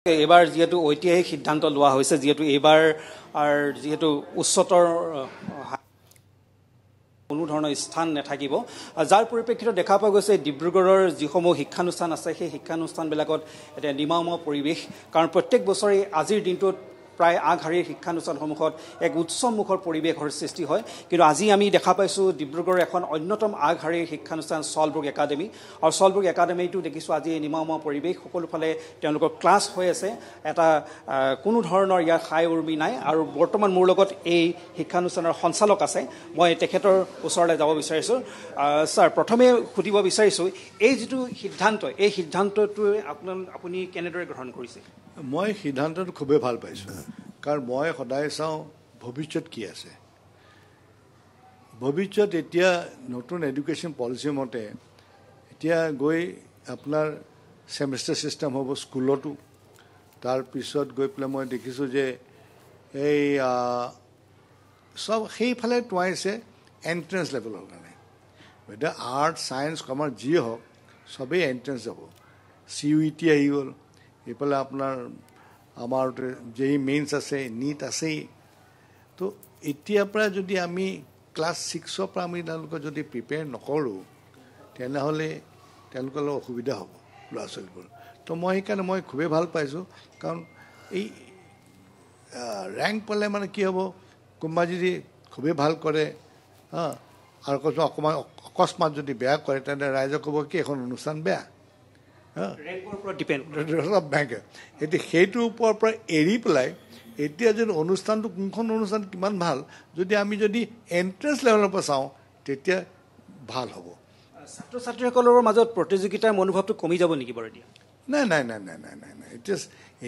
এবাৰ যেহেতু ঐতিহাসিক সিদ্ধান্ত লোৱা হৈছে যেহেতু এবাৰ যেহেতু উচ্চতৰ কোনো ধৰণৰ স্থান নাথাকিব যাৰ পৰিপ্ৰেক্ষিতত দেখা পোৱা গৈছে ডিব্ৰুগড়ৰ যিসমূহ শিক্ষানুষ্ঠান আছে সেই শিক্ষানুষ্ঠানবিলাকত এটা নিমাওমা পৰিৱেশ কাৰণ প্ৰত্যেক বছৰে আজিৰ দিনটোত প্ৰায় আগশাৰীৰ শিক্ষানুষ্ঠানসমূহত এক উৎসৱমুখৰ পৰিৱেশৰ সৃষ্টি হয় কিন্তু আজি আমি দেখা পাইছোঁ ডিব্ৰুগড়ৰ এখন অন্যতম আগশাৰীৰ শিক্ষানুষ্ঠান ছলবুৰ্গ একাডেমী আৰু ছলবুৰ্গ একাডেমীটো দেখিছোঁ আজি নিমাওমা পৰিৱেশ সকলোফালে তেওঁলোকৰ ক্লাছ হৈ আছে এটা কোনো ধৰণৰ ইয়াৰ হাই উৰ্মি নাই আৰু বৰ্তমান মোৰ লগত এই শিক্ষানুষ্ঠানৰ সঞ্চালক আছে মই তেখেতৰ ওচৰলৈ যাব বিচাৰিছোঁ ছাৰ প্ৰথমে সুধিব বিচাৰিছোঁ এই যিটো সিদ্ধান্ত এই সিদ্ধান্তটোৱে আপুনি কেনেদৰে গ্ৰহণ কৰিছে মই সিদ্ধান্তটো খুবেই ভাল পাইছোঁ কাৰণ মই সদায় চাওঁ ভৱিষ্যত কি আছে ভৱিষ্যত এতিয়া নতুন এডুকেশ্যন পলিচি মতে এতিয়া গৈ আপোনাৰ ছেমিষ্টাৰ ছিষ্টেম হ'ব স্কুলতো তাৰপিছত গৈ পেলাই মই দেখিছোঁ যে এই চব সেইফালে টুৱাইছে এণ্ট্ৰেঞ্চ লেভেলৰ কাৰণে এতিয়া আৰ্ট ছায়েন্স কমাৰ্চ যিয়ে হওক চবেই এণ্ট্ৰেঞ্চ যাব CUET আহি গ'ল এইফালে আপোনাৰ আমাৰ যেই মেইনছ আছে নীট আছেই তো এতিয়াৰ পৰা যদি আমি ক্লাছ 6ৰ পৰা আমি তেওঁলোকক যদি প্ৰিপেয়াৰ নকৰোঁ তেনেহ'লে তেওঁলোকৰ অলপ অসুবিধা হ'ব ল'ৰা ছোৱালীবোৰ তো মই সেইকাৰণে মই খুবেই ভাল পাইছোঁ কাৰণ এই ৰেংক পালে মানে কি হ'ব কোনোবা যদি খুবেই ভাল কৰে আৰু অকণমান অকস্মাত যদি বেয়া কৰে তেন্তে ৰাইজে ক'ব কি এখন অনুষ্ঠান বেয়া বেংকে এতিয়া সেইটোৰ ওপৰৰ পৰা এৰি পেলাই এতিয়া যদি অনুষ্ঠানটো কোনখন অনুষ্ঠান কিমান ভাল যদি আমি যদি এণ্ট্ৰেঞ্চ লেভেলৰ পৰা চাওঁ তেতিয়া ভাল হ'ব ছাত্ৰ ছাত্ৰীসকলৰ মাজত প্ৰতিযোগিতাৰ মনোভাৱটো কমি যাব নেকি বাৰু এতিয়া নাই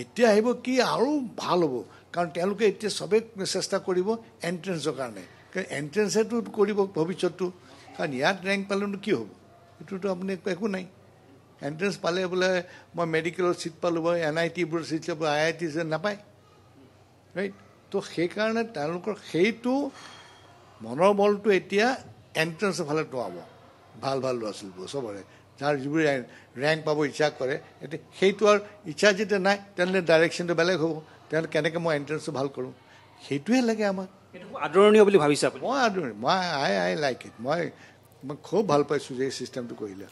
এতিয়া আহিব কি আৰু ভাল হ'ব কাৰণ তেওঁলোকে এতিয়া চবেই চেষ্টা কৰিব এণ্ট্ৰেঞ্চৰ কাৰণে কাৰণ এণ্ট্ৰেঞ্চেতো কৰিব ভৱিষ্যতটো কাৰণ ইয়াত ৰেংক পালেনো কি হ'ব এইটোতো আপুনি একো নাই এণ্ট্ৰেঞ্চ পালে বোলে মই মেডিকেলৰ ছিট পালোঁ বা NITবোৰৰ ছিট পাব IIT নাপায় ৰাইট তো সেইকাৰণে তেওঁলোকৰ সেইটো মনৰ বলটো এতিয়া এণ্ট্ৰেঞ্চৰ ফালে টুৱাব ভাল ল'ৰা ছোৱালীবোৰ চবৰে যাৰ যিবোৰ ৰেংক পাব ইচ্ছা কৰে এতিয়া সেইটো আৰু ইচ্ছা যেতিয়া নাই তেনেহ'লে ডাইৰেকশ্যনটো বেলেগ হ'ব তেনেহ'লে কেনেকৈ মই এণ্ট্ৰেঞ্চটো ভাল কৰোঁ সেইটোৱে লাগে আমাক আদৰণীয় বুলি ভাবিছে আপুনি মই আদৰণি মই আই লাইক ইট মই খুব ভাল পাইছোঁ যে এই চিষ্টেমটো কৰিলে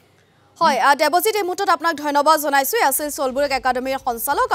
হয় দেৱজিৎ এই মুহূৰ্তত আপোনাক ধন্যবাদ জনাইছোঁ আছিল ছলবুৰ্গ একাডেমীৰ সঞ্চালক